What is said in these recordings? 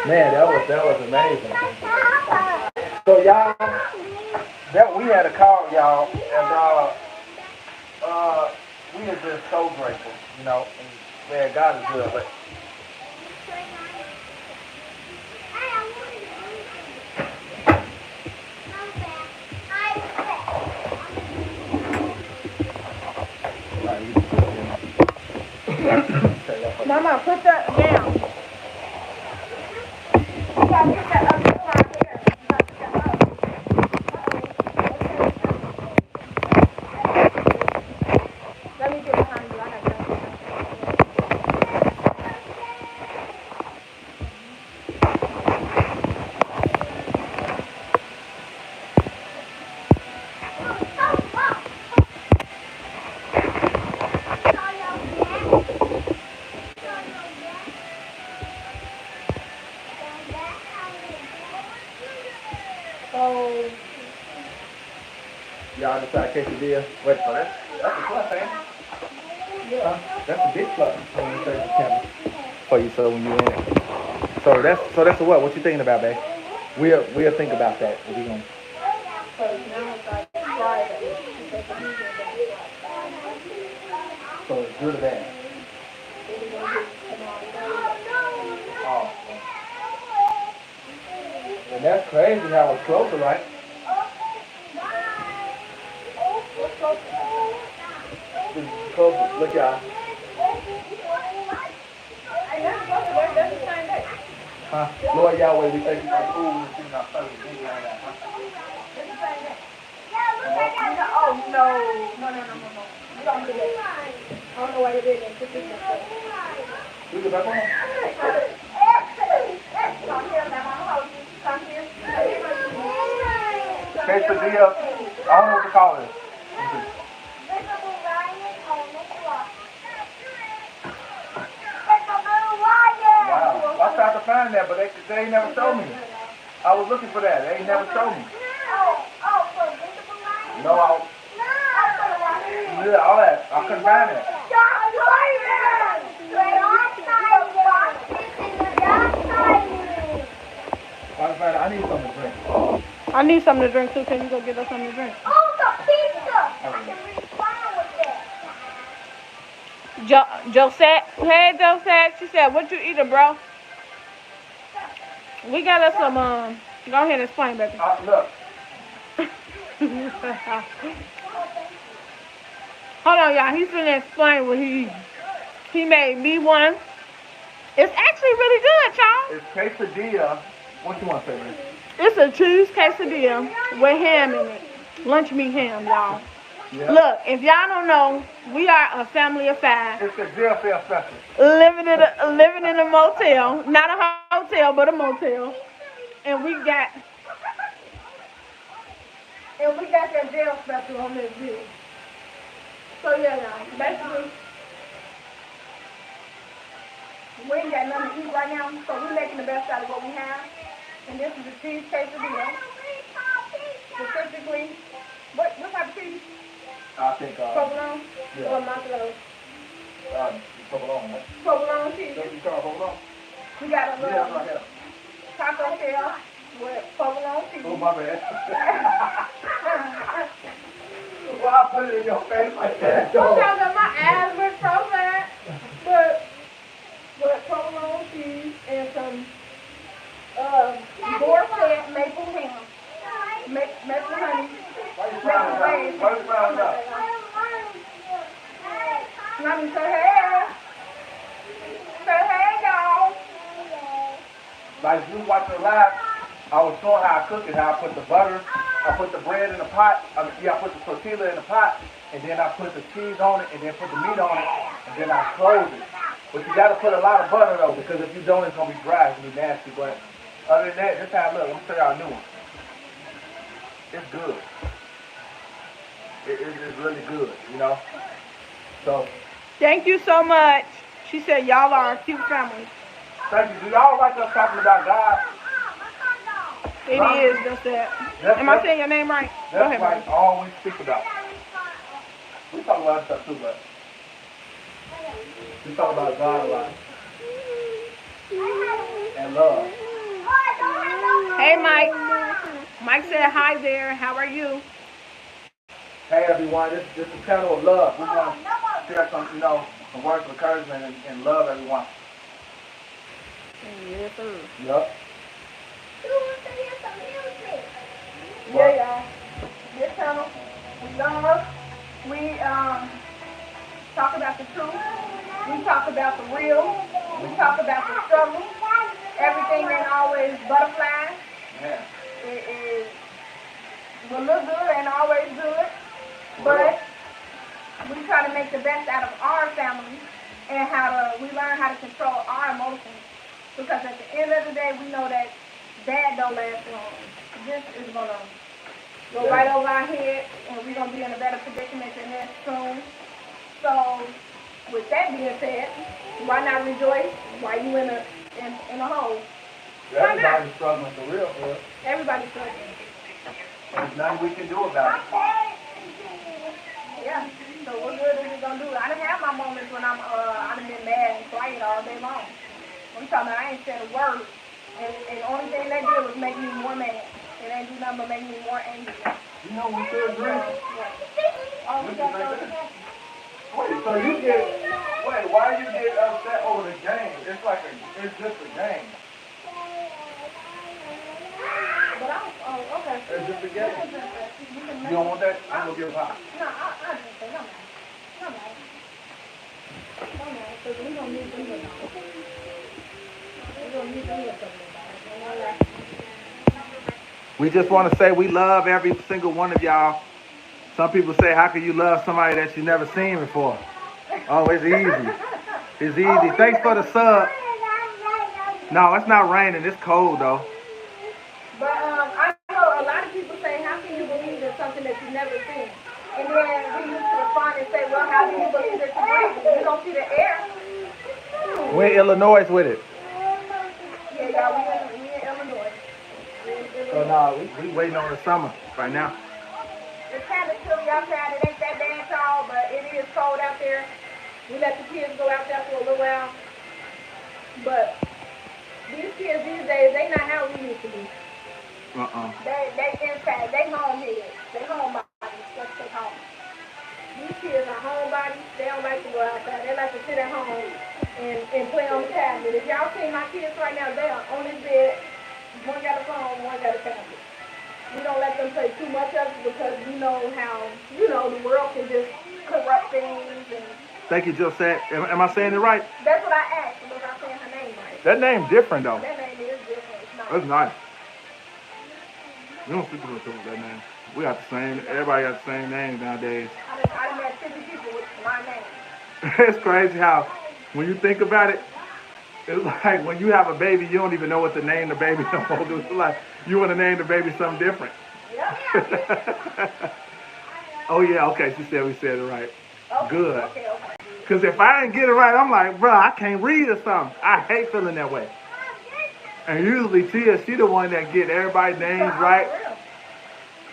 Man, that was amazing. So y'all, that we had a call, y'all, and uh, we have been so grateful, you know. And man, God is good. But Mama, put that down. You gotta put that other one there. Let me get behind you. I have so y'all decide quesadilla. Wait, so that's a plus, ain't it? Huh? That's a big plus when you say camera for you. So when you in it, so that's a what? What you thinking about, babe? We'll think about that. We gonna. now it's like Friday. So it's good or bad? Oh, and that's crazy how it's closer, right? It's closer. Look, y'all. Huh? Lord Yahweh, we thank you for food and feeding our fellows. Thank you like that, huh? Oh, no. You don't do that. I don't know why you did that. We go back on. Quesadilla. I don't know what to call it. Wow. I tried to find that, but they ain't never showed me. I was looking for that. They ain't never showed me. No, yeah, all that. I couldn't find it. I need something to drink. I need something to drink too. Can you go get us something to drink? Josette, hey Josette, she said, "What you eating, bro?" We got us some. Go ahead and explain, baby. Look. Hold on, y'all. He's gonna explain what he made me one. It's actually really good, y'all. It's quesadilla. What you want to say, man? It's a cheese quesadilla with ham in it. Lunch meat ham, y'all. Yeah. Look, if y'all don't know, we are a family of 5. It's the jail fare special. Living in a motel, not a hotel, but a motel, and we got that jail special on this deal. So yeah, y'all, basically, we ain't got nothing to eat right now, so we're making the best out of what we have. And this is the cheese quesadilla. Specifically, what type of cheese? I think, provolone? Yeah. Or mozzarella? Provolone, right? Provolone cheese. You call provolone? We got a little right here. taco shell with provolone cheese. Oh, my bad. Well, I put it in your face like that, though. Because of my ass with provolone, with provolone cheese and some Dorset maple ham. Maple honey. Why you frying up? Mommy, say hey. Say hey, y'all. Like you watching live, I was showing how I cook it, how I put the butter, I put the bread in the pot, I put the tortilla in the pot, and then I put the cheese on it, and then put the meat on it, and then I close it. But you gotta put a lot of butter though, because if you don't, it's gonna be dry, it's gonna be nasty. But other than that, this how it looks. Let me show y'all a new one. It's good. It's really good, you know. So. Thank you so much. She said y'all are a cute family. Thank you. Do y'all like us talking about God? It is just that. Am I saying your name right? That's go ahead, right. All we speak about. We talk about stuff too, but we talk about God a lot. love. Hey, Mike. Mike said hi there. How are you? Hey everyone, this is a channel of love. We want to share some, some words of encouragement and love everyone. Yes, sir. Yep. Yeah, y'all. This channel, we love. We talk about the truth. We talk about the real. We talk about the struggle. Everything ain't always butterflies. Yeah. It will look good and always good. But we try to make the best out of our family and we learn how to control our emotions. Because at the end of the day, we know that Dad don't last long. This is going to go right over our head, and we're going to be in a better predicament than this soon. So, with that being said, why not rejoice while you in a hole? Everybody's struggling for real. Everybody's struggling. There's nothing we can do about it. Yeah. So what good is it gonna do? I done have my moments when I done been mad and quiet all day long. I'm talking about I ain't said a word. And the only thing that did was make me more mad. It ain't do nothing but make me more angry. You know we should drink. Oh, we got those again. Wait, so why you get upset over the game? It's just a game. But okay. It's just a game. You don't want that? I'm gonna give it hot. No, I just say no matter. No matter. No matter, because we gonna need them with us. We gonna need them with us. We just want to say we love every single one of y'all. Some people say, how can you love somebody that you never seen before? Oh, it's easy. It's easy. Thanks for the sub. No, it's not raining. It's cold, though. But I know a lot of people say, how can you believe in something that you've never seen? And then we used to respond and say, well, how do you believe that you're breathing? You don't see the air. We're in Illinois with it. Yeah, y'all, we in Illinois. So, no, we waiting on the summer right now. It's kind of chilly outside. It ain't that bad, y'all, but it is cold out there. We let the kids go out there for a little while. But these kids these days, they not how we used to be. They inside. They home heads. They homebodies. Let's say home. These kids are homebodies. They don't like to go outside. They like to sit at home and play on the tablet. If y'all see my kids right now, they are on this bed. One got a phone, one got a tablet. We don't let them play too much of it because we know how, the world can just corrupt things. And Thank you, Josette. Am I saying it right? that's what I asked. Was I saying her name right? That name's different, though. That name is different. It's not. That's nice. We don't speak to each other with that name. We got the same, everybody got the same name nowadays. I done met 50 people with my name. It's crazy how, when you think about it, it's like when you have a baby, you don't even know what to name the baby. It's like you want to name the baby something different. Yep. Oh, yeah, okay, we said it right. Okay, Good. Okay. Because if I didn't get it right, I'm like, bro, I can't read or something. I hate feeling that way. And usually Tia, she the one that get everybody's names right.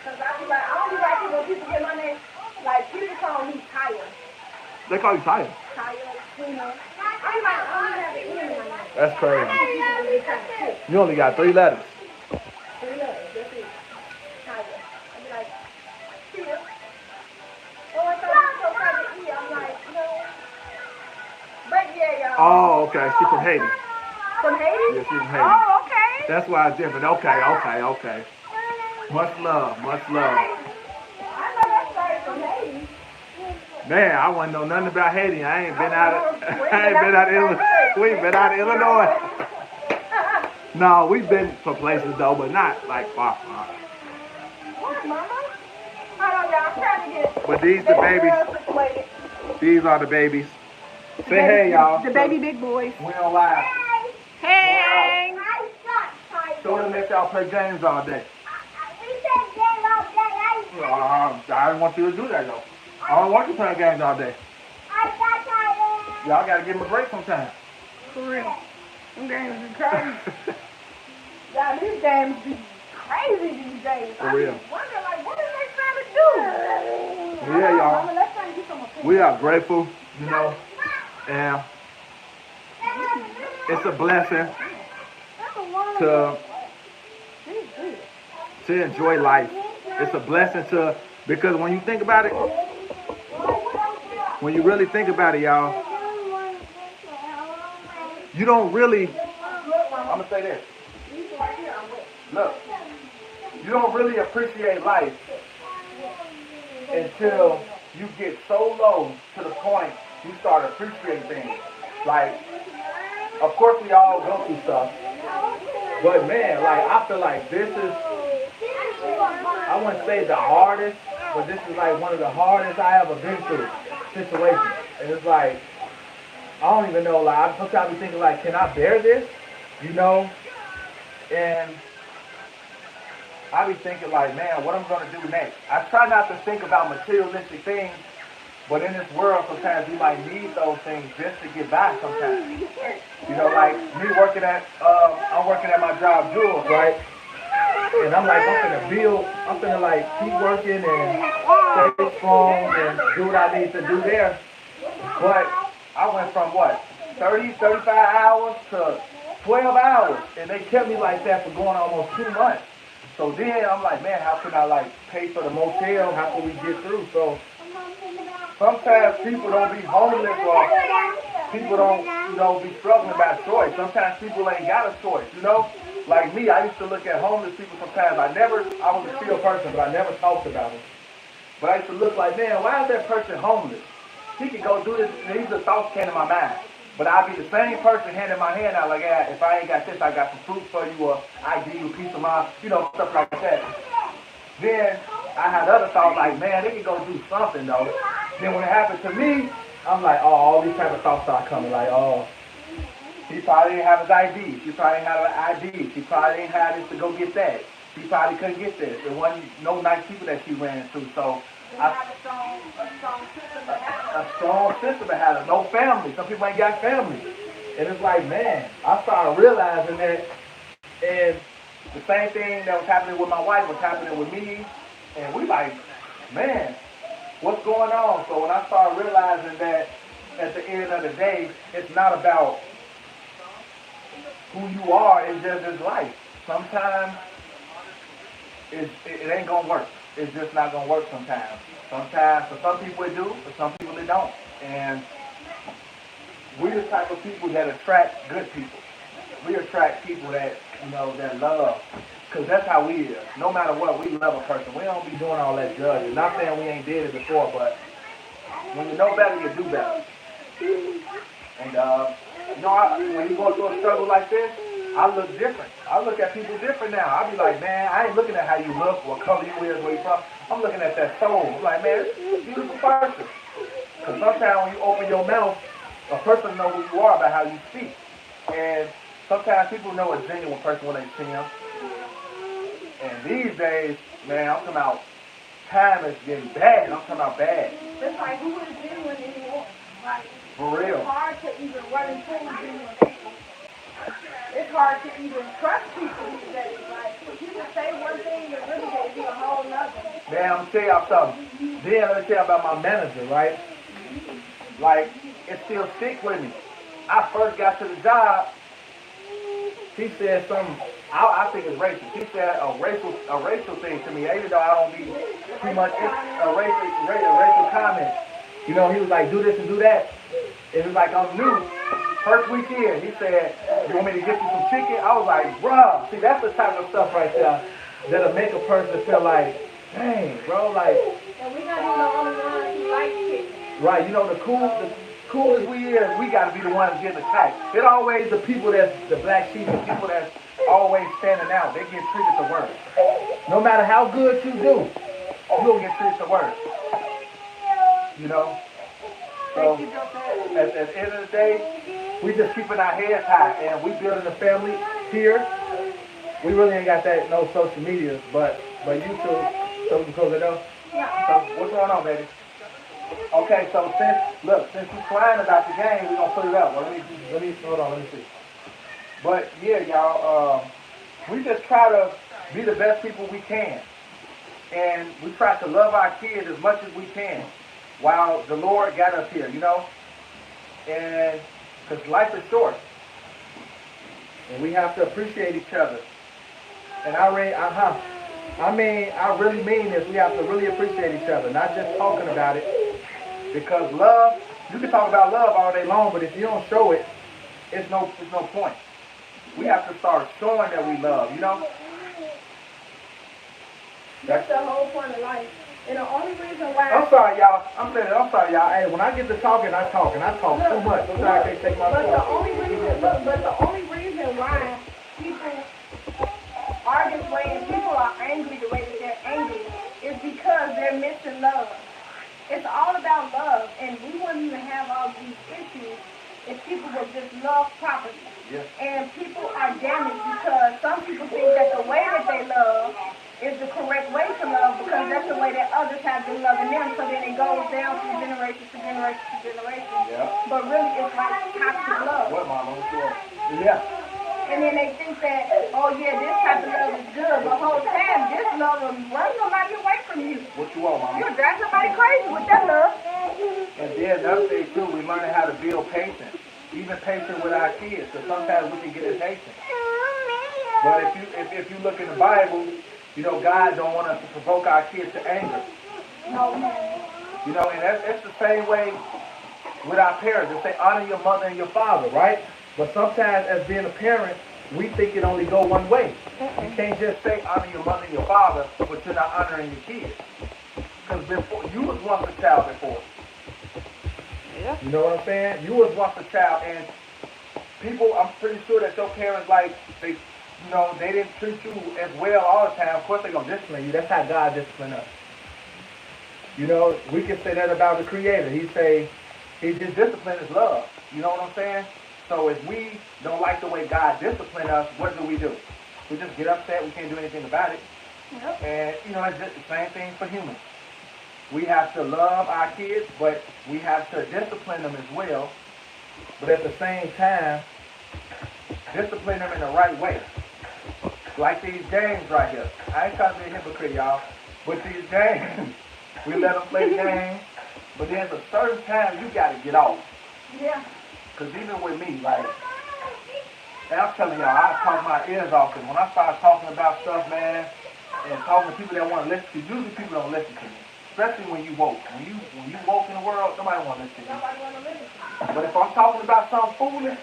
Because I don't be like it when people get my name. Like, people call me Tyler. They call you Tyler. Tyler, Tina. I don't have the E in my name. That's crazy. People be kind of sick. You only got 3 letters. 3 letters, that's it. Tyler. I be like, Tia. Oh, I thought you were so E. I'm like, no. But yeah, y'all. Oh, okay. She's from Haiti. From Haiti? Yeah, she's from Haiti. Oh, okay. That's why it's different. Okay. Much love. I know that's right, from Haiti. Man, I wouldn't know nothing about Haiti. I ain't been out of Illinois. We ain't been out of Illinois. No, we've been to places though, but not like far. What, Mama? Hold on, y'all. I'm trying to get But these the babies. These are the babies. Say hey, y'all. The baby big boys. We on live. Hey. Show them that y'all play games all day. I didn't want you to do that though. I don't want you playing games all day. Y'all gotta give them a break sometime. For real. Them games be crazy. Y'all, these games be crazy these days. For real. I just wonder, like, what are they trying to do? Yeah, y'all. Mama, let's try to get some opinion. We are grateful, and it's a blessing to enjoy life. It's a blessing because when you think about it, when you really think about it, y'all, you don't really, I'm going to say this. Look, you don't really appreciate life until you get so low to the point you start appreciating things. Like, of course we all go through stuff, but man, like I feel like this is, I wouldn't say the hardest, but this is like one of the hardest I ever been through situations. And it's like, I don't even know, like sometimes I be thinking like, can I bear this? You know? And I be thinking like, man, what I'm gonna do next? I try not to think about materialistic things, but in this world sometimes we might need those things just to get by sometimes. You know, like me working at, I'm working at my job, Jules, right? And I'm like, I'm finna like keep working and stay strong and do what I need to do there. But I went from what, 30, 35 hours to 12 hours. And they kept me like that for going almost 2 months. So then I'm like, man, how can I like pay for the motel? How can we get through? So sometimes people don't be homeless or people don't, you know, be struggling by choice. Sometimes people ain't got a choice, you know? Like me, I used to look at homeless people sometimes. I was a chill person, but I never talked about them. But I used to look like, man, why is that person homeless? He could go do this, and these are thoughts came to my mind. But I'd be the same person handing my hand out like, yeah, if I ain't got this, I got some fruit for you, or I give you a piece of my, you know, stuff like that. Then I had other thoughts like, man, they could go do something though. Then when it happened to me, I'm like, oh, all these type of thoughts start coming like, oh, he probably didn't have his ID. She probably didn't have an ID. She probably didn't have this to go get that. She probably couldn't get this. There wasn't no nice people that she ran into. So a strong system that had no family. Some people ain't got family. And it's like, man, I started realizing that. And the same thing that was happening with my wife was happening with me. And we like, man, what's going on? So when I started realizing that at the end of the day, it's not about who you are, it's just this life. Sometimes it ain't gonna work. It's just not gonna work sometimes. Sometimes for some people it do, for some people it don't. And we're the type of people that attract good people. We attract people that, you know, that love. Because that's how we is. No matter what, we love a person. We don't be doing all that judging. Not saying we ain't did it before, but when you know better, you do better. And, you know, when you go through a struggle like this, I look different. I look at people different now. I be like, man, I ain't looking at how you look, what color you is, where you from. I'm looking at that soul. I'm like, man, this is a beautiful person. Because sometimes when you open your mouth, a person knows who you are by how you speak. And sometimes people know a genuine person when they see them. And these days, man, I'm talking about time is getting bad. I'm talking about bad. It's like, who is genuine anymore? Like, for real. It's hard to even run into genuine people. It's hard to even trust people these days. Like, people say one thing and really they do a whole nother. Man, I'm gonna tell y'all something. Then let me tell you about my manager, right? Like, it still sticks with me. I first got to the job, he said something, I think it's racist. He said a racial thing to me, even though I don't be too much a racial comment. You know, he was like, do this and do that. It was like, I'm new. First week in, he said, you want me to get you some chicken? I was like, bruh. See, that's the type of stuff right there that'll make a person feel like, dang, bro, like. And we're not even the only ones who like chicken. Right, you know, the coolest we is, we gotta be the ones getting attacked. It always the people that's the black sheep, the people that's always standing out, they get treated the worst. No matter how good you do, you'll get treated the worst. You know? So, at the end of the day, we just keeping our heads high, and we building a family here. We really ain't got that, no social media, but YouTube, so we can close it up. So, what's going on, baby? Okay, so since you're crying about the game, we're gonna put it up. Well, let me hold on, let me see. But yeah, y'all, we just try to be the best people we can. And we try to love our kids as much as we can while the Lord got us here, you know? And because life is short. And we have to appreciate each other. And I really mean this. We have to really appreciate each other, not just talking about it. Because love, you can talk about love all day long, but if you don't show it, it's no point. We have to start showing that we love, you know? That's the whole point of life. And the only reason why I'm sorry, y'all. I'm sorry, y'all. Hey, when I get to talking, I talk too much. Sometimes I can't take my but voice. the only reason why people are this way and people are angry the way that they're angry is because they're missing love. It's all about love, and we wouldn't even have all these issues if people would just love properly. Yes. And people are damaged because some people think that the way that they love is the correct way to love because that's the way that others have been loving them. So then it goes down through generation to generation to generation. Yeah. But really, it's like toxic love. What, Mama? What you want? Yeah. And then they think that, oh yeah, this type of love is good. But the whole time, this love will run somebody away from you. What you want, Mama? You'll drive somebody crazy with that love. And then another thing too, we learning how to build patience. Even patience with our kids, because sometimes we can get impatient. But if you look in the Bible, you know, God don't want us to provoke our kids to anger. No. You know, and that's the same way with our parents. They say honor your mother and your father, right? But sometimes as being a parent, we think it only go one way. You can't just say honor your mother and your father, but you're not honoring your kids. Because before you was once a child before. Yeah. You know what I'm saying? You was once a child, and people, I'm pretty sure that your parents, like, they didn't treat you as well all the time. Of course, they're going to discipline you. That's how God disciplined us. You know, we can say that about the Creator. He just discipline is love. You know what I'm saying? So if we don't like the way God disciplined us, what do? We just get upset. We can't do anything about it. Yep. And, you know, it's just the same thing for humans. We have to love our kids, but we have to discipline them as well. But at the same time, discipline them in the right way. Like these games right here. I ain't trying to be a hypocrite, y'all. But these games, we let them play games. But there's a certain time you got to get off. Yeah. Because even with me, like, and I'm telling y'all, I talk my ears off. Because when I start talking about stuff, man, and talking to people that want to listen to, usually people don't listen to me. Especially when you woke. When you woke in the world, nobody want to listen to you. Nobody want to listen to you. But if I'm talking about something foolish,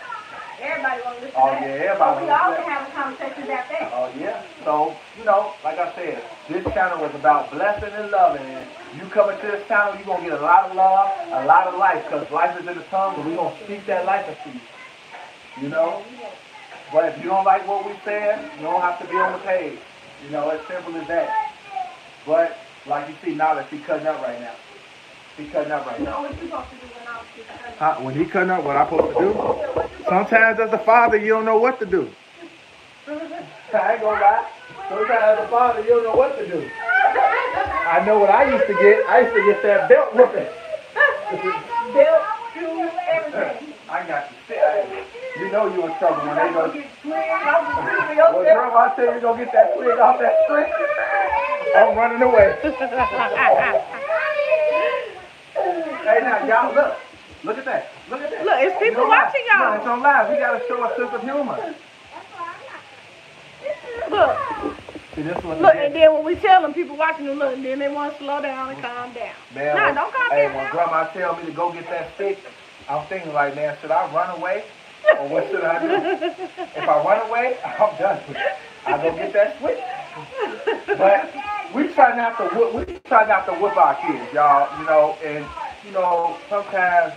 everybody want to listen oh to that. yeah, everybody. So we all can have a conversation about that. Oh yeah. So, you know, like I said, this channel was about blessing and loving. And you come into this channel, you're going to get a lot of love, a lot of life. Because life is in the tongue, and we're going to speak that life into you. You know? But if you don't like what we said, you don't have to be on the page. You know, as simple as that. But like you see now that she's cutting up right now. She's cutting up right now. What you supposed to do when I was cutting up? When he cutting up, what I supposed to do? Sometimes as a father, you don't know what to do. I ain't gonna lie. Sometimes as a father, you don't know what to do. I know what I used to get. I used to get that belt whooping. Belt, shoes, everything. I got to sit. You know you in trouble when they go. Get twig off the tree of your Well, belt. girl, I tell you, you gonna get that twig off that tree. I'm running away. Hey, now, y'all, look. Look at that. Look at that. Look, it's people watching y'all. No, it's on live. We gotta show a sense of humor. Look, See, this one. look, and then when we tell them, people watching them, look, and then they want to slow down and calm down. Man, Nah, don't calm hey, down when now. grandma tell me to go get that stick, I'm thinking like, man, should I run away? Or what should I do? If I run away, I'm done with it. I go get that switch. But we try not to whip our kids, y'all, you know, and you know, sometimes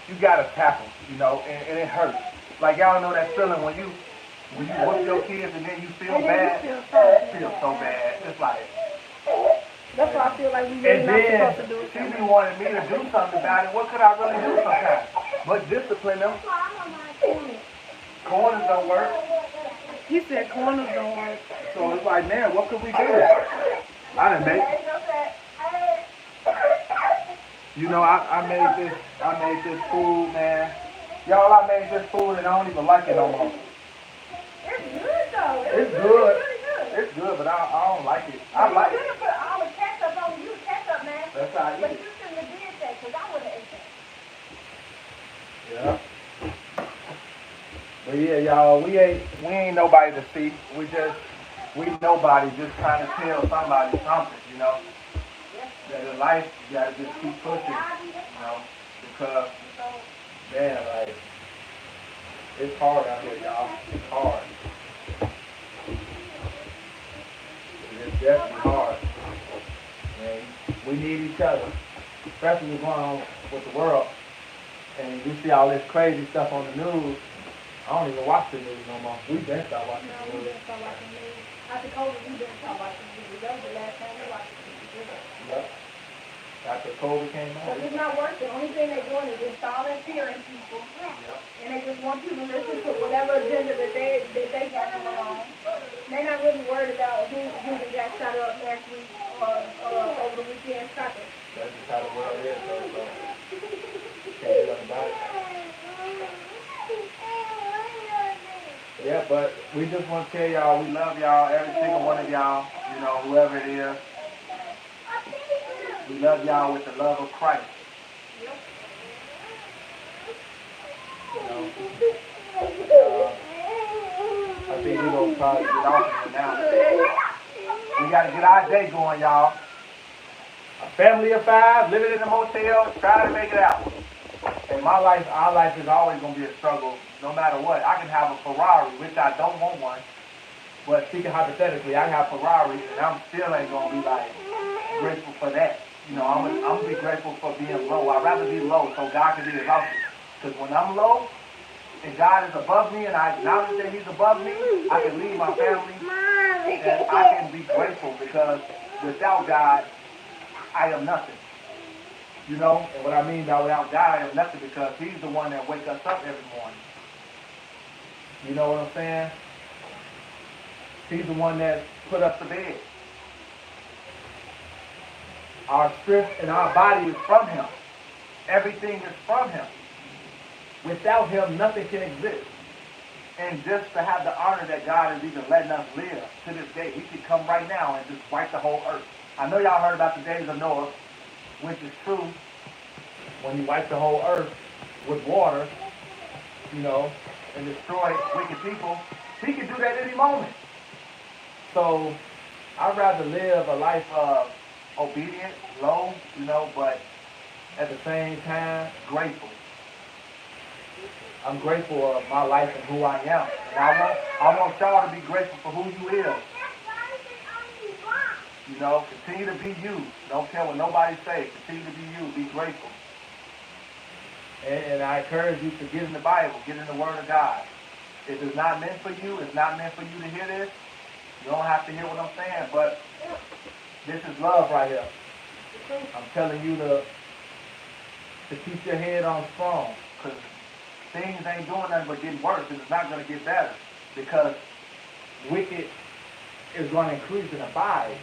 you gotta tap them, you know, and it hurts. Like y'all know that feeling when you whip your kids and then you feel bad. It feels so bad. It's like. That's why I feel like we really And not then supposed to do it. she be wanting me to do something about it. What could I really do sometimes? But discipline them. Corners don't work. He said corners don't work. So it's like, man, what could we do? I done made. You know, I made this food, man. Y'all, I made this food and I don't even like it no more. It's good though. It's good. Really good. It's good, but I don't like it. I like You it. should put all the ketchup on you, ketchup, man. That's how I But eat it. you shouldn't have did that, because I would have ate that. Yeah. But But yeah, y'all, we ain't nobody to see. We nobody just trying to tell somebody something, you know. That in life you gotta just keep pushing, you know, because man, like it's hard out here, y'all. It's hard. It's definitely hard. And we need each other, especially what's going on with the world. And you see all this crazy stuff on the news. I don't even watch the news no more. We been start watching the news. We didn't start watching the news. After COVID, we didn't start watching the news. That was the last time we watched the news. Yep. After COVID came out. Because it's not working. The only thing they're doing is installing fear in people. Yep. And they just want people to listen to whatever agenda that they got going on. They're not really worried about who they got shot up last week or over the weekend soccer. That's just how the world is, though. So can't do nothing about it. Yeah, but we just want to tell y'all we love y'all, every single one of y'all, you know, whoever it is. We love y'all with the love of Christ. You know, I think we're going to probably get off here now. We got to get our day going, y'all. A family of 5, living in a motel, trying to make it out. And my life, our life is always going to be a struggle, no matter what. I can have a Ferrari, which I don't want one. But speaking hypothetically, I have a Ferrari, and I'm still ain't going to be like grateful for that. You know, I'm going to be grateful for being low. I'd rather be low so God can be exalted. Because when I'm low and God is above me and I acknowledge that He's above me, I can lead my family and I can be grateful because without God, I am nothing. You know, and what I mean by without God, I am nothing because He's the one that wakes us up every morning. You know what I'm saying? He's the one that put us to bed. Our strength and our body is from Him. Everything is from Him. Without Him, nothing can exist. And just to have the honor that God is even letting us live to this day, He could come right now and just wipe the whole earth. I know y'all heard about the days of Noah, which is true. When He wiped the whole earth with water, you know, and destroyed wicked people, He can do that any moment. So I'd rather live a life of obedient, low, you know, but at the same time, grateful. I'm grateful of my life and who I am. And I want y'all to be grateful for who you is. You know, continue to be you. Don't care what nobody say. Continue to be you. Be grateful. And I encourage you to get in the Bible. Get in the Word of God. If it's not meant for you, it's not meant for you to hear this. You don't have to hear what I'm saying, but this is love right here. I'm telling you to keep your head on strong, because things ain't doing nothing but getting worse, and it's not going to get better, because wicked is going to increase in the body.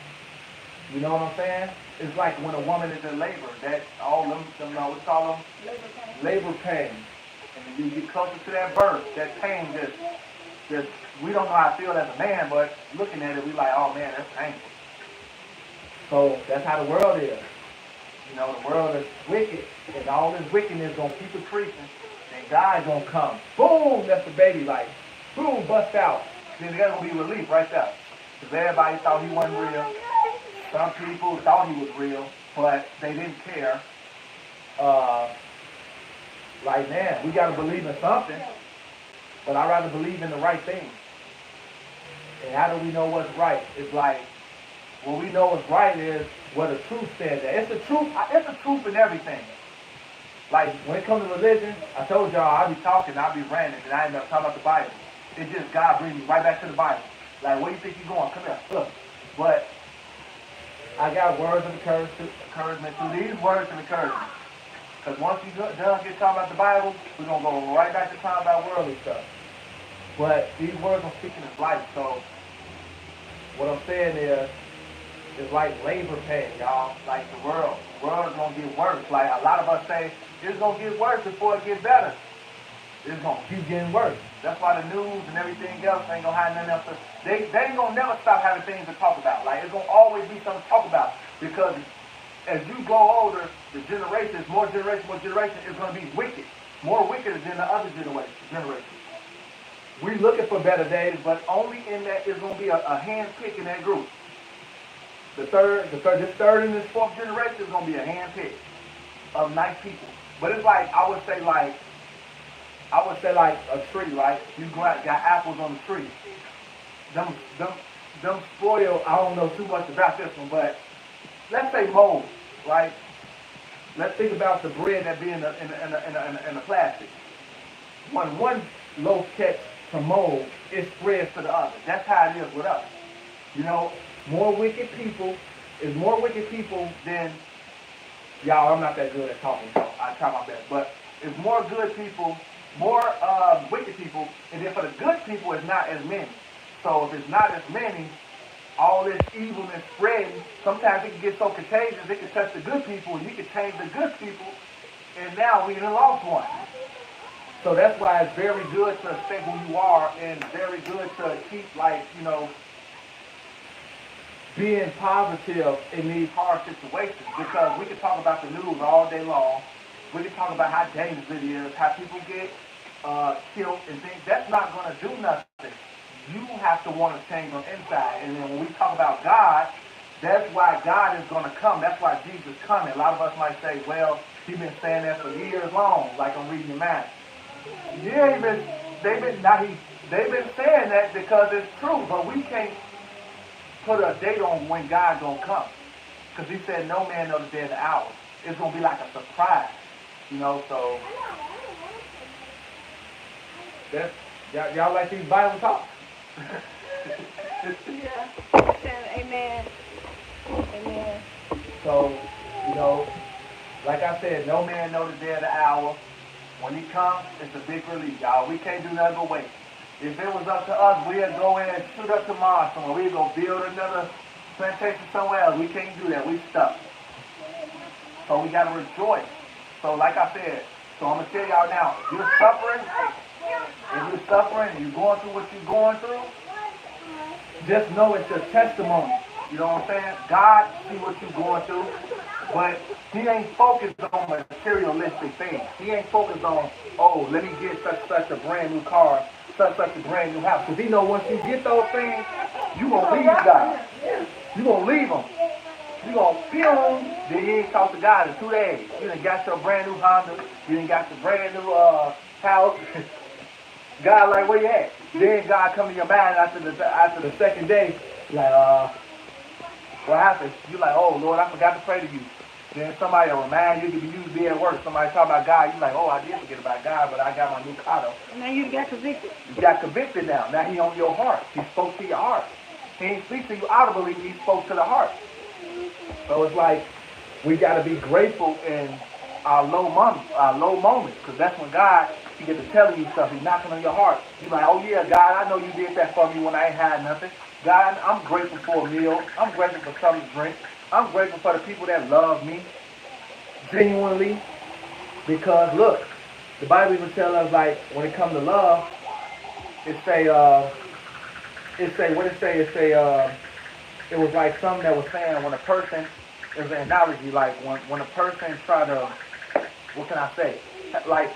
You know what I'm saying? It's like when a woman is in labor, that all them what's called them? Labor pain. And you get closer to that birth, that pain just we don't know how I feel as a man, but looking at it, we like, oh man, that's painful. So that's how the world is. You know, the world is wicked, and all this wickedness is gonna keep increasing, and God's gonna come. Boom, that's the baby light. Boom, bust out. Then there's gonna be relief right there. Because everybody thought He wasn't real. Some people thought He was real, but they didn't care. Like, man, we gotta believe in something, but I'd rather believe in the right thing. And how do we know what's right? It's like, what we know what's right is what the truth says. It's the truth. It's the truth in everything. Like, when it comes to religion, I told y'all I be talking, I be ranting, and I end up talking about the Bible. It's just God brings me right back to the Bible. Like, where do you think you're going? Come here, look. But I got words of encouragement through these words of encouragement. Because once you done get talking about the Bible, we're going to go right back to talking about worldly stuff. But these words are speaking of life. So what I'm saying is, it's like labor pain, y'all. Like the world is going to get worse. Like a lot of us say, it's going to get worse before it gets better. It's going to keep getting worse. That's why the news and everything else ain't going to have nothing else to... They ain't going to never stop having things to talk about. Like, it's going to always be something to talk about. Because as you grow older, the generations, more generation, is going to be wicked. More wicked than the other generation. We looking for better days, but only in that is going to be a hand pick in that group. This third and this fourth generation is going to be a hand pick of nice people. But it's like, I would say like a tree, right? You got apples on the tree. Them spoil, I don't know too much about this one, but let's say mold, right? Let's think about the bread that be in the plastic. When one loaf catch some mold, it spreads to the other. That's how it is with us. You know, more wicked people than y'all. I'm not that good at talking, so I try my best. But it's more good people, more wicked people, and then for the good people, it's not as many. So if it's not as many, all this evilness spreading, sometimes it can get so contagious, it can touch the good people, and you can change the good people, and now we done lost one. So that's why it's very good to say who you are, and very good to keep, like, you know, being positive in these hard situations, because we can talk about the news all day long. We can talk about how dangerous it is, how people get killed and things. That's not going to do nothing. You have to want to change on inside. And then when we talk about God, that's why God is going to come. That's why Jesus is coming. A lot of us might say, well, he's been saying that for years long, like I'm reading your mind. Yeah, they've been saying that because it's true, but we can't put a date on when God's going to come. Because he said no man knows the day of the hour. It's going to be like a surprise. You know, so that's, y'all like these Bible talks? Yeah. Amen. Amen. So, you know, like I said, no man knows the day of the hour. When he comes, it's a big relief, y'all. We can't do nothing but wait. If it was up to us, we'd go in and shoot up to Mars somewhere. We'd go build another plantation somewhere else. We can't do that. We stuck. So we got to rejoice. So like I said, so I'm going to tell y'all now, you're suffering. If you're suffering and you're going through what you're going through, just know it's a testimony. You know what I'm saying? God see what you're going through, but he ain't focused on materialistic things. He ain't focused on, oh, let me get such a brand new car, such a brand new house. Because he know once you get those things, you going to leave God. You going to leave him. You going to feel him, then you ain't talk to God in 2 days. You done got your brand new Honda. You done got your brand new house. God like, where you at? Then God come to your mind after the second day, like, what happened? You like, oh, Lord, I forgot to pray to you. Then somebody will remind you to be at work. Somebody talk about God. You like, oh, I did forget about God, but I got my new car though. And now you got convicted. You got convicted now. Now he on your heart. He spoke to your heart. He ain't speak to you audibly. He spoke to the heart. So it's like we got to be grateful in our low moments, because that's when God, he get to telling you stuff. He's knocking on your heart. He's like, oh yeah, God, I know you did that for me when I ain't had nothing. God, I'm grateful for a meal. I'm grateful for something to drink. I'm grateful for the people that love me genuinely, because look, the Bible even tells us, like, when it comes to love, it was like something that was saying when a person, it was an analogy, like when a person try to, what can I say? Like,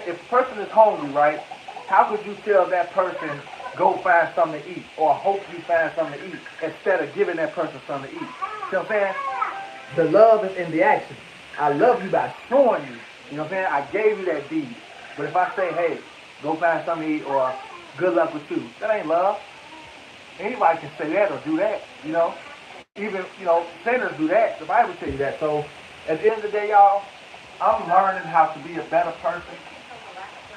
if a person is hungry, right, how could you tell that person, go find something to eat, or hope you find something to eat, instead of giving that person something to eat? See what I'm saying? The love is in the action. I love you by showing you. You know what I'm saying? I gave you that deed. But if I say, hey, go find something to eat, or good luck with you, that ain't love. Anybody can say that or do that, you know. Even, you know, sinners do that. The Bible tells you that. So, at the end of the day, y'all, I'm learning how to be a better person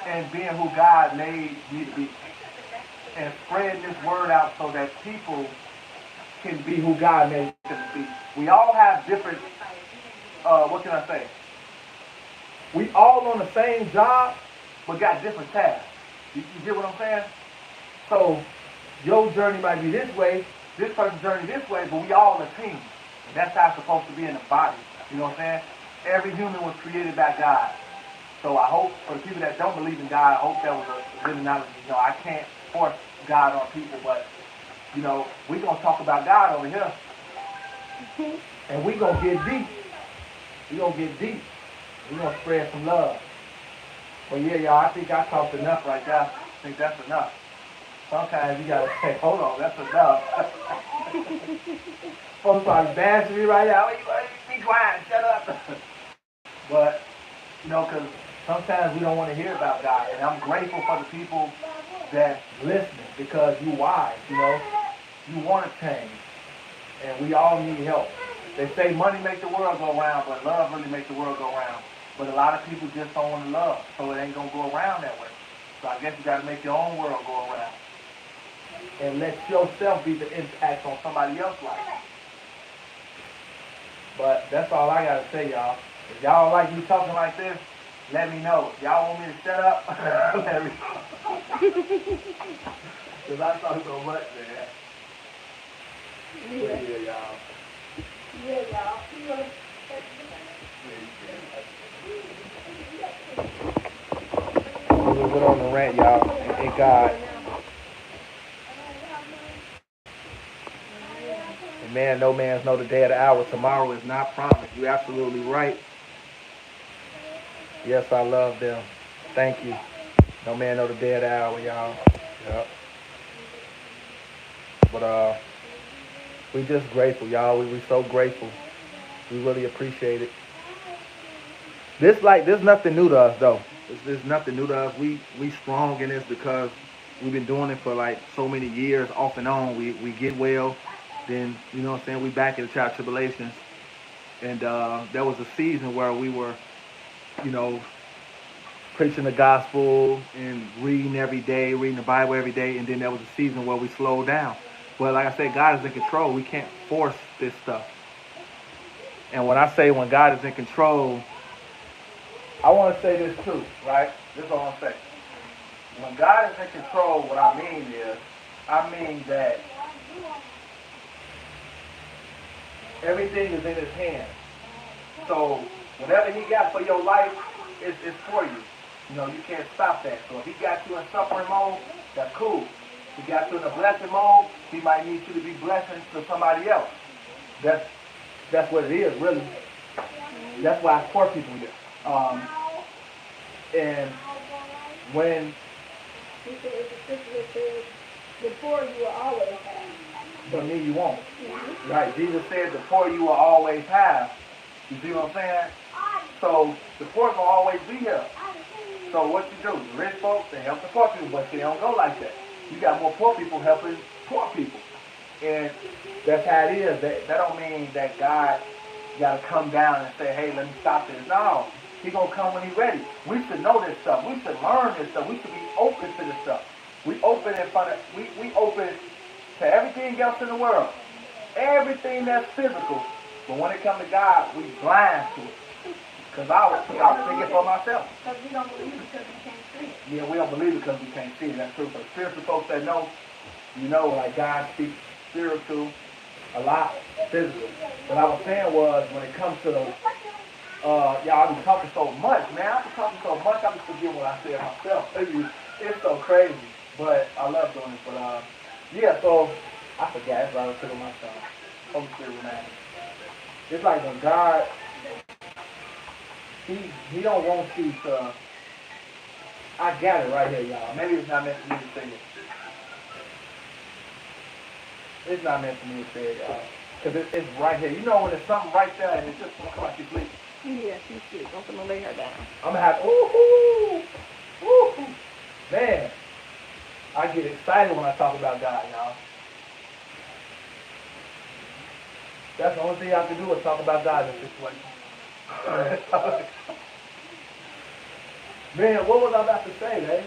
and being who God made me to be. And spreading this word out so that people can be who God made them to be. We all have different, what can I say? We all on the same job, but got different tasks. You get what I'm saying? So, your journey might be this way, this person's journey this way, but we all a team. And that's how it's supposed to be in the body. You know what I'm saying? Every human was created by God. So I hope, for the people that don't believe in God, I hope that was a good analogy. You know, I can't force God on people, but, you know, we're going to talk about God over here. And we're going to get deep. We're going to get deep. We're going to spread some love. But yeah, y'all, I think I talked enough right there. I think that's enough. sometimes you gotta say, hold on, that's enough. Folks start bashing me right now. Be quiet, shut up. But, because sometimes we don't want to hear about God. And I'm grateful for the people that's listening because you wise, You want to change. And we all need help. They say money makes the world go round, but love really makes the world go round. But a lot of people just don't want to love, so it ain't going to go around that way. So I guess you got to make your own world go around. And let yourself be the impact on somebody else's life. But that's all I got to say, y'all. If y'all like me talking like this, let me know. If y'all want me to shut up, let me know. Because I talk so much, man. Yeah. Yeah, y'all. Yeah, y'all. We went on the rant, y'all, and God. And man, no man's know the day or the hour. Tomorrow is not promised. You're absolutely right. Yes, I love them. Thank you. No man know the day or the hour, y'all. Yep. But we just grateful, y'all. We so grateful. We really appreciate it. This nothing new to us, though. There's nothing new to us. We strong in this because we've been doing it for like so many years, off and on. We get well, then what I'm saying, we back in the trial tribulations, and there was a season where we were, you know, preaching the gospel and reading every day, reading the Bible every day, and then there was a season where we slowed down. But like I said, God is in control. We can't force this stuff. And when I say when God is in control, I want to say this too, right? This is what I want to say. When God is in control, what I mean that everything is in His hands. So whatever He got for your life is for you. You can't stop that. So if He got you in suffering mode, that's cool. If He got you in a blessing mode, He might need you to be blessing to somebody else. That's what it is, really. That's why it's poor people here. And when He said, it's a scripture that says, the poor you will always have. But me you won't. Mm-hmm. Right? Jesus said the poor you will always have. You see what I'm saying? So the poor will always be here. So what you do? The rich folks, they help the poor people, but they don't go like that. You got more poor people helping poor people. And that's how it is. That don't mean that God got to come down and say, hey, let me stop this. No. He's going to come when he's ready. We should know this stuff. We should learn this stuff. We should be open to this stuff. We open in front of, we open to everything else in the world. Everything that's physical. But when it comes to God, we blind to it. Because I'll speak it for myself. Because we don't believe it because we can't see it. Yeah, we don't believe it because we can't see it. That's true. But spiritual folks that know, like God speaks spiritual a lot, physical. What I was saying was, when it comes to the y'all, I be talking so much, man. I be talking so much, I be forgetting what I said myself. It's so crazy, but I love doing it. But yeah, so I forgot. That's why I was talking my son. Holy Spirit, man. It's like when God, He don't want you to. I got it right here, y'all. Maybe it's not meant for me to say it. It's not meant for me to say it, y'all, because it's right here. You know when there's something right there and it's just gonna come out your sleep. Yeah, she's sick. I'm gonna lay her down. I'm gonna have ooh, man. I get excited when I talk about God, y'all. That's the only thing I can do is talk about God in this situation. Man, what was I about to say, man?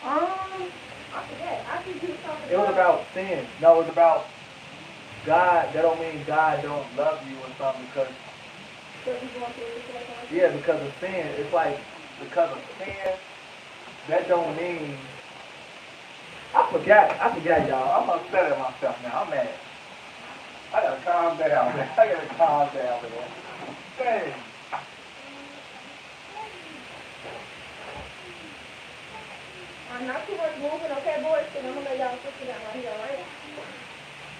I forget. I think he was talking about. It was about sin. No, it was about God. That don't mean God don't love you or something because. Yeah, because of sin. It's like, because of sin, that don't mean. I forgot, y'all. I'm upset at myself now. I'm mad. I gotta calm down, man. Dang. I'm not too much moving, okay, boys? So I'm gonna let y'all sit down right here, alright?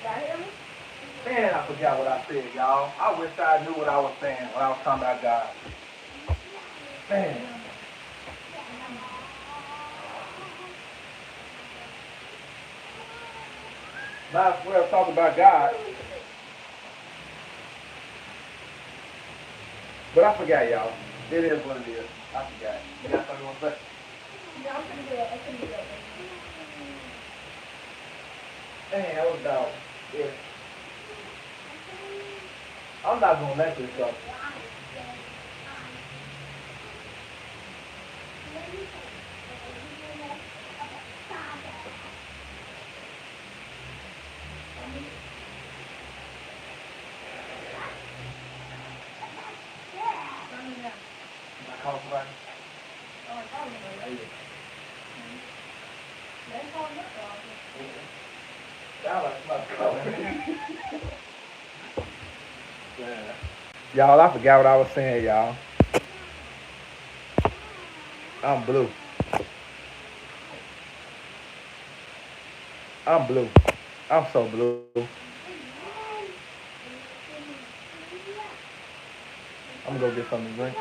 Y'all hear me? Man, I forgot what I said, y'all. I wish I knew what I was saying when I was talking about God. Man. Might as well talk about God. But I forgot, y'all. It is what it is. I forgot. You got something you want to say? Yeah, I'm pretty good. I'm pretty good. Man, that was about it. I'm not gonna let this go. I call somebody. Sound like somebody. Yeah. Y'all, I forgot what I was saying, y'all. I'm blue. I'm blue. I'm so blue. I'm gonna go get something to drink.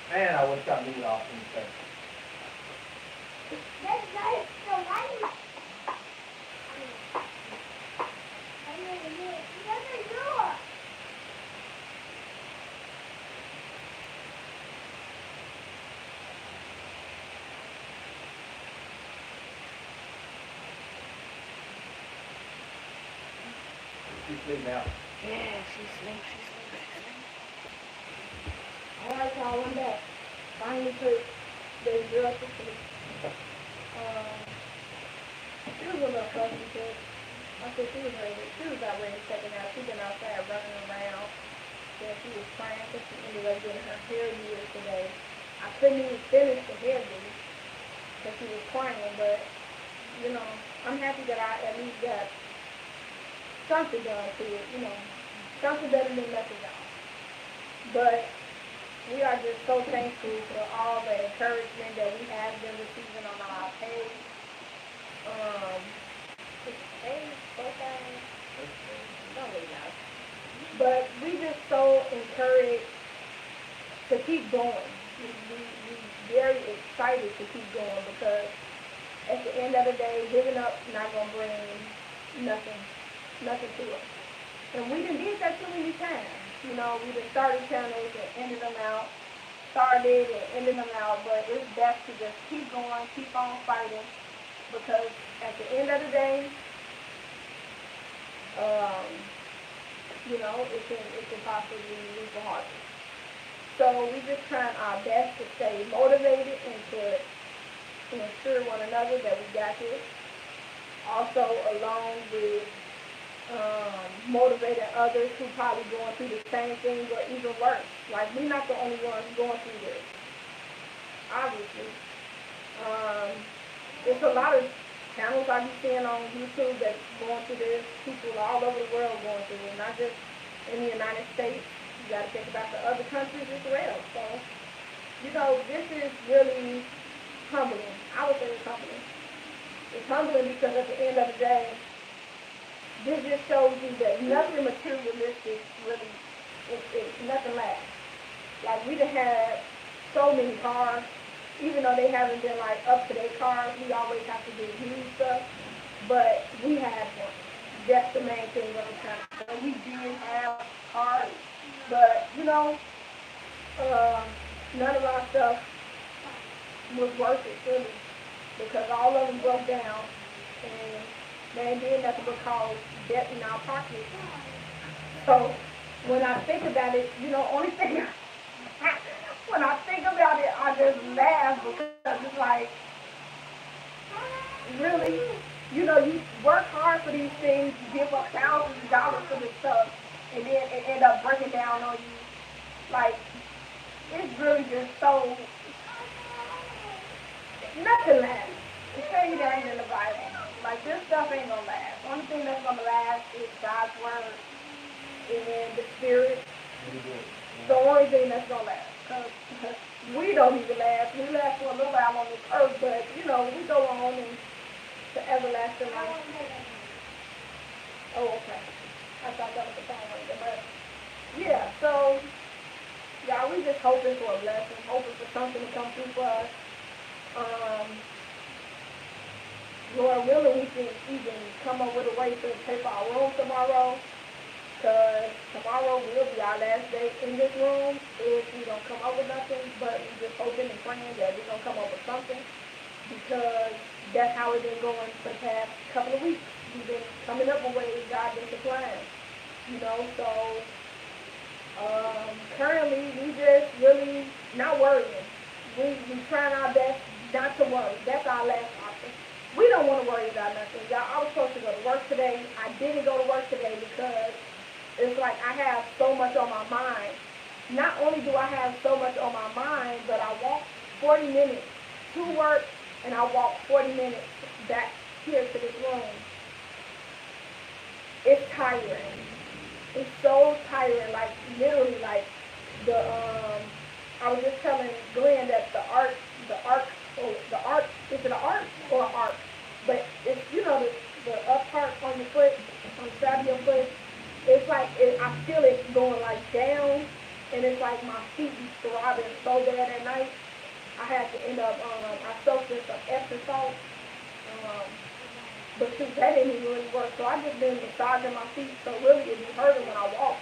Man, I wish I knew y'all from the face. She's sleeping now. Yeah, she's asleep. She's asleep. All right, y'all, I'm back. Finally put this girl to sleep. She was a little fussy because I said she was ready. She was about ready to take it out. She's been outside running around. Then she was crying because she ended up getting her hair did today. I couldn't even finish the hair do because she was crying, but you know, I'm happy that I at least got something done to it, you know. Something better than nothing else. But we are just so thankful for all the encouragement that we have been receiving on our page. Um, page, profile, don't really know. But we just so encouraged to keep going. We very excited to keep going because at the end of the day, giving up not gonna bring nothing to us. And we done did that too many times. You know, we done started channels and ended them out, started and ended them out, but it's best to just keep going, keep on fighting, because at the end of the day, um, you know, it can possibly lead to harvest. So we just trying our best to stay motivated and to ensure one another that we got this. Also, along with motivating others who probably going through the same thing or even worse. Like, we're not the only ones going through this, obviously. Um, there's a lot of channels I be seeing on YouTube that's going through this. People all over the world going through it, not just in the United States. You got to think about the other countries as well. So, you know, this is really humbling. I would say it's humbling. It's humbling because at the end of the day, this just shows you that nothing materialistic really, nothing lasts. Like, we done had so many cars, even though they haven't been like up to date cars, we always have to do used stuff, but we had one. That's the main thing that I'm trying to say. We did have cars, but you know, um, none of our stuff was worth it really, because all of them broke down, and they ain't did nothing but cause debt in our pockets. So when I think about it, you know, only thing when I think about it, I just laugh because it's like, really, you know, you work hard for these things, you give up thousands of dollars for this stuff, and then it end up breaking down on you. Like, it's really just so, nothing lasts. To tell you that ain't in the Bible. Like, this stuff ain't gonna last. The only thing that's gonna last is God's word and the spirit. The only thing that's gonna last. Cause we we don't even last. We last for a little while on this earth, but you know, we go on and to everlasting life. Oh, okay. I thought that was the phone ringing, but yeah. So y'all, we just hoping for a blessing, hoping for something to come through for us. Um, Lord willing, we can even come up with a way to pay for our room tomorrow. Because tomorrow will be our last day in this room if we don't come up with nothing. But we just hoping and praying that we're going to come up with something. Because that's how it's been going for the past couple of weeks. We've been coming up with ways God been supplying. You know, so currently we just really not worrying. We trying our best not to worry. That's our last option. We don't want to worry about nothing. Y'all, I was supposed to go to work today. I didn't go to work today because it's like I have so much on my mind. Not only do I have so much on my mind, but I walk 40 minutes to work and I walk 40 minutes back here to this room. It's tiring. It's so tiring. Like literally, like the I was just telling Glenn that the arc, is it an arc or an arc? But it's, you know, the up part on your foot, on the side of your foot, it's like, I feel it going like down, and it's like my feet be throbbing so bad at night. I had to end up, I soaked in some Epsom salt, but see, that didn't even really work, so I just been massaging my feet, so really it be hurting when I walk.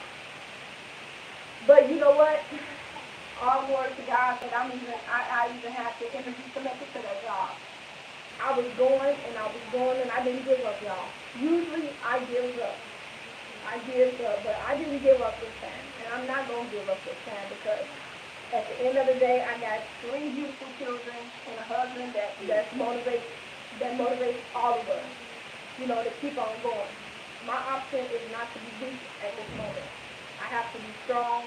But you know what? All glory to God that I even have to interview connected to that job. I was going and I didn't give up, y'all. Usually I give up. But I didn't give up this time. And I'm not going to give up this time because at the end of the day, I got 3 beautiful children and a husband that motivates all of us, you know, to keep on going. My option is not to be weak at this moment. I have to be strong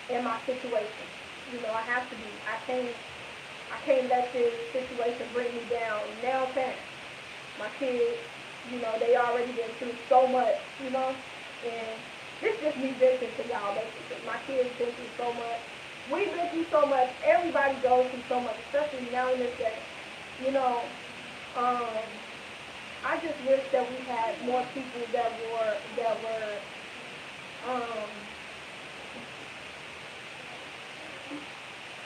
in my situation. You know, I have to be. I can't let this situation bring me down. Now can my kids, you know, they already been through so much, you know, and this just me venting to y'all basically. My kids been through so much. We've been through so much. Everybody goes through so much, especially now in this day. You know, I just wish that we had more people that were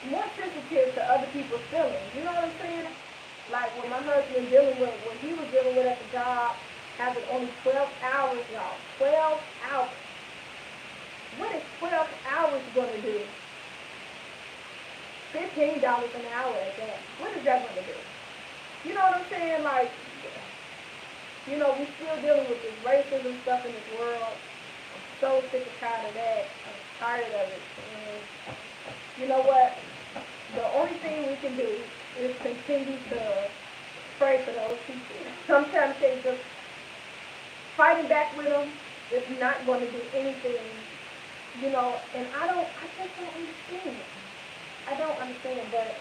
more sensitive to other people's feelings. You know what I'm saying? Like when my husband when he was dealing with at the job, having only 12 hours, y'all. 12 hours. What is 12 hours going to do? $15 an hour at that. What is that going to do? You know what I'm saying? Like, you know, we still dealing with this racism stuff in this world. I'm so sick and tired of that. I'm tired of it. And you know what? The only thing we can do is continue to pray for those people. Sometimes they just fighting back with them is not going to do anything, you know, and I just don't understand it. I don't understand, but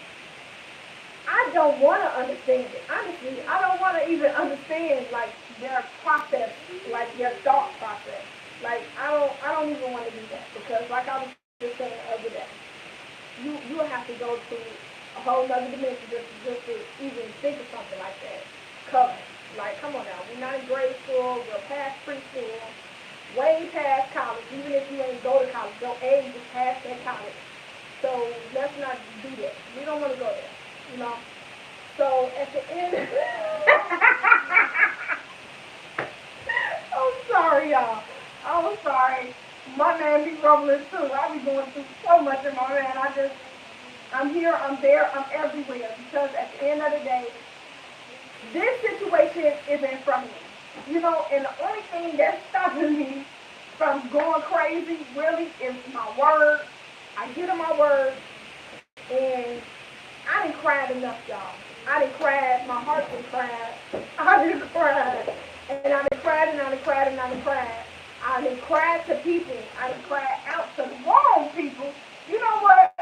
I don't want to understand it. Honestly, I don't want to even understand, like, their process, like, their thought process. Like, I don't even want to do that because, like I was just saying the other day, you have to go to a whole nother dimension just to even think of something like that. Like, come on now. We're not in grade school. We're past preschool. Way past college. Even if you ain't go to college, your age is past that college. So let's not do that. We don't want to go there, you know. So at the end, I'm sorry, y'all. I'm sorry. My man be rumbling too. I be going through so much in my man. I'm here, I'm there, I'm everywhere. Because at the end of the day, this situation isn't from me. You know, and the only thing that's stopping me from going crazy really is my word. I get in my word, and I done cried enough, y'all. I done cried, my heart done cried. I done cried, and I done cried, and I done cried, and I done cried. I done cried to people. I done cried out to the wrong people. You know what?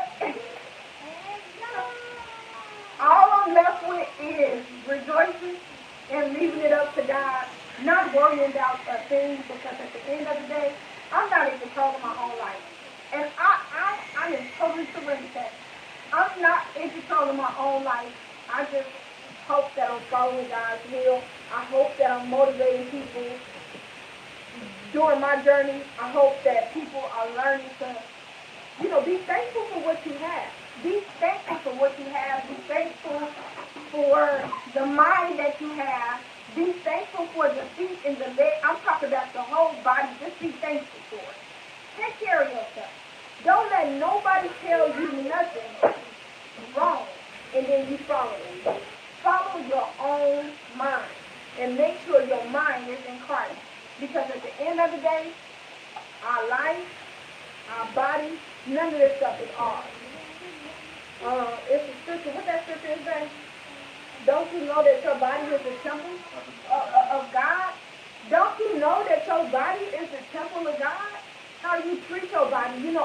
All I'm left with is rejoicing and leaving it up to God, not worrying about things because at the end of the day, I'm not in control of my own life. And I am totally totally surrender that. I'm not in control of my own life. I just hope that I'm following God's will. I hope that I'm motivating people during my journey. I hope that people are learning to, be thankful for what you have. Be thankful for what you have. Be thankful for the mind that you have. Be thankful for the feet and the leg. I'm talking about the whole body. Just be thankful for it. Take care of yourself. Don't let nobody tell you nothing wrong and then you follow it. Follow your own mind and make sure your mind is in Christ. Because at the end of the day, our life, our body, none of this stuff is ours. It's a scripture. What that scripture is saying? Don't you know that your body is the temple of God? Don't you know that your body is the temple of God? How you treat your body, and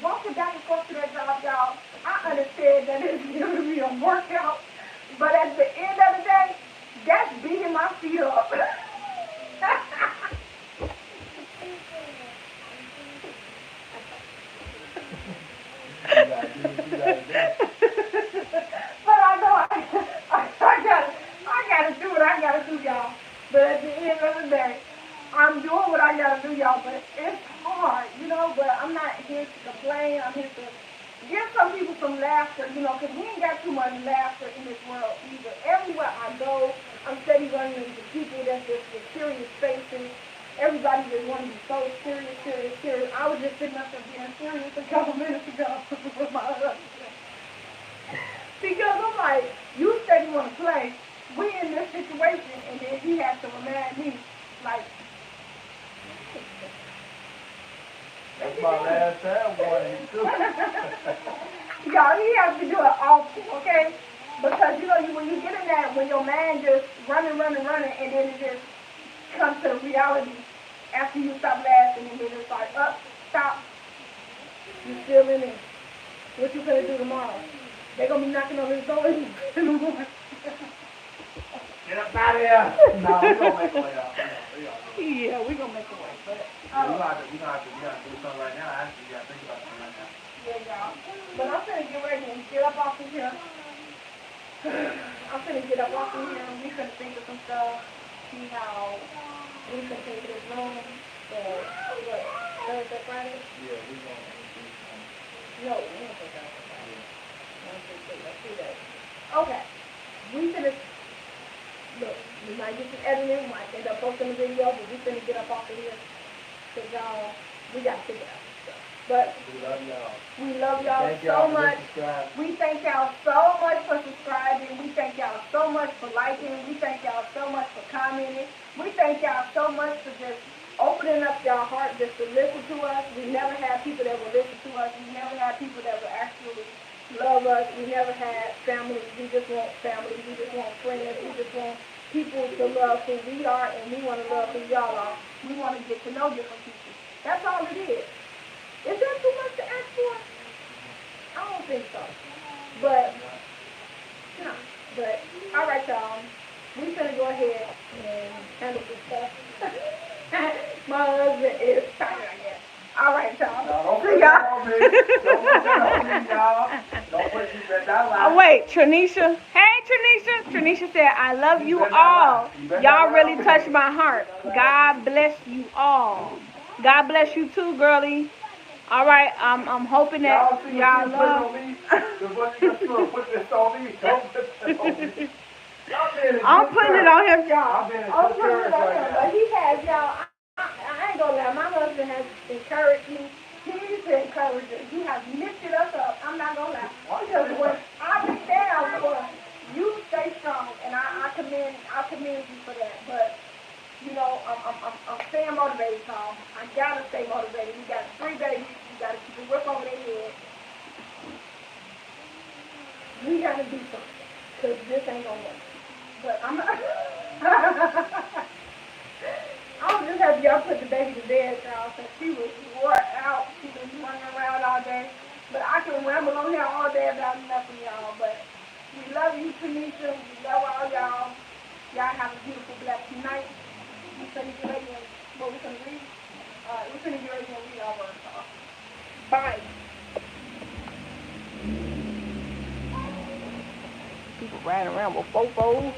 walking back and forth to that job, y'all, I understand that it's going to be a workout, but at the end of the day, that's beating my feet up. But I know I gotta do what I gotta do, y'all. But at the end of the day, I'm doing what I gotta do, y'all. But it's hard, But I'm not here to complain. I'm here to give some people some laughter, because we ain't got too much laughter in this world either. Everywhere I go, I'm steady running into people that's just with serious faces. Everybody just want to be so serious. I was just sitting up there being serious a couple minutes ago with my husband. Because I'm like, you said you want to play. We in this situation, and then he has to remind me, like, That's my last time warning too. y'all, he has to do it often, okay? Because, when you get in that, when your man just running, and then it just comes to reality after you stop laughing, and then it's like, stop. You still in it. What you gonna do tomorrow? They're gonna be knocking on his door in the morning. Get up out of here. No, we gonna make a way out. Yeah, we gonna make a way. But We gonna have to do something right now. Actually, you gotta think about something right now. Yeah, y'all. But I'm finna get ready and get up off of here. I'm finna get up off of here and we finna think of some stuff. See how we can take this room. What? Thursday, Friday? Yeah, we gonna. No, we don't take that. Let's do that. Okay. We finna look, we might get some editing, we might end up posting the video, but we finna get up off of here. Cause y'all, we gotta figure out some stuff. But We love y'all. we love y'all Thank so y'all for much. subscribing. We thank y'all so much for subscribing. We thank y'all so much for liking. We thank y'all so much for commenting. We thank y'all so much for just opening up y'all heart just to listen to us. We never had people that would listen to us. We never had people that would actually love us. We never had family. We just want family. We just want friends. We just want people to love who we are, and we want to love who y'all are. We want to get to know different people. That's all it is. Is that too much to ask for? I don't think so. But, no. But, all right, y'all. We finna go ahead and handle this stuff. My husband is tired, I guess. All right, y'all. No, don't See put y'all. that on me. Don't put that on me, y'all. Don't put that lie. oh wait, Tranisha. Hey, Tranisha. Tranisha said, "I love you all. Y'all really touched my heart. God bless you all. God bless you too, girlie. All right, I'm hoping that Y'all see y'all what you put love." on me? Put this on me. Don't put that on me. I'm putting it on him, Y'all. I'm in a I'm good putting it church on right him. now. But he has, y'all, I ain't gonna lie, my husband has encouraged me. He's the encourager. He has lifted us up. I'm not gonna lie. Because when I be down, boy, you stay strong, and I commend you for that. But I'm staying motivated, Tom. I gotta stay motivated. We got 3 babies. We gotta keep a roof over their head. We gotta do something, cause this ain't gonna work. But I'm just happy y'all put the baby to bed, y'all, cause she was wore out. She was running around all day. But I can ramble on here all day about nothing, y'all. But we love you, Tanisha. We love all y'all. Y'all have a beautiful, blessed night. We finna get ready and what we finna read? We finna get ready and read our word. Bye. People riding around with fofos.